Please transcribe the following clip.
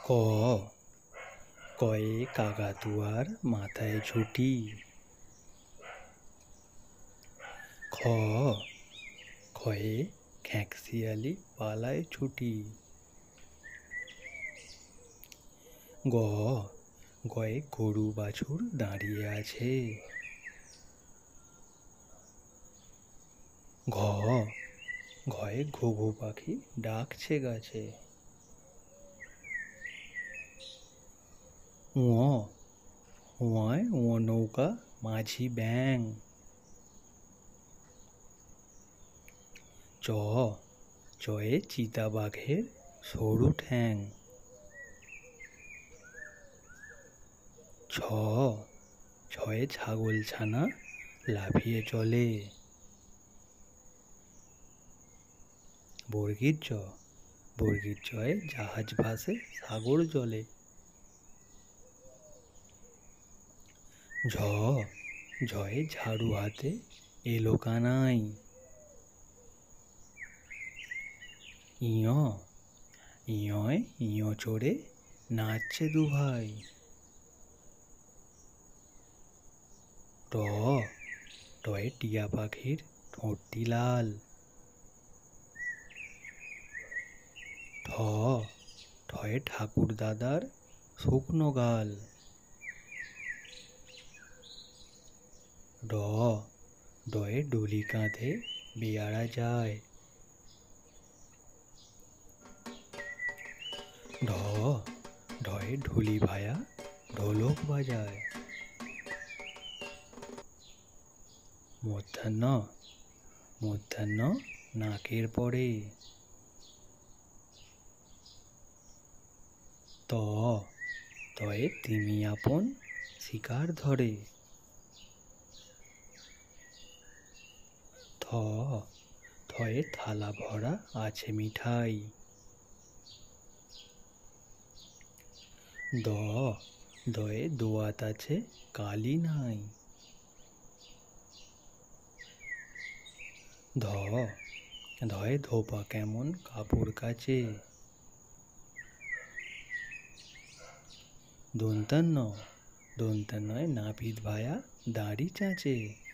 ক কয়ে কাকাতুয়ার মাথায় ঝুঁটি। খ খয়ে খ্যাঁকশিয়ালি পালায় ছুটি। গ গয়ে গরু বাছুর দাঁড়িয়ে আছে। ঘ ঘয়ে ঘুঘু পাখি ডাকছে গাছে। ও নৌকা মাঝি ব্যাং। চয়ে চিতাবাঘের সরু ঠ্যাং। ছয়ে ছাগলছানা লাফিয়ে চলে। বর্গীর জয়ে জাহাজ ভাসে সাগর জলে। ঝয়ে ঝাড়ু হাতে এলো কানাই। ইয় চড়ে নাচছে দুভাই। টয়ে টিয়া পাখির ঠোঁটটি লাল। ঠয়ে ঠাকুর দাদার শুকনো গাল। ডয়ে ডুলি কাঁধে বেয়ারা যায়। ঢয়ে ঢুলি ভায়া ঢোলক বাজায়। মধ্যাহ্ন নাকের পরে। তয়ে তিমি আপন শিকার ধরে। থয়ে থালা ভরা আছে মিঠাই। দয়ে দোয়াত আছে কালি নাই। ধয়ে ধোপা কেমন কাপড় কাচে। দন্তান্নয় নাপিত ভায়া দাড়ি চাঁচে।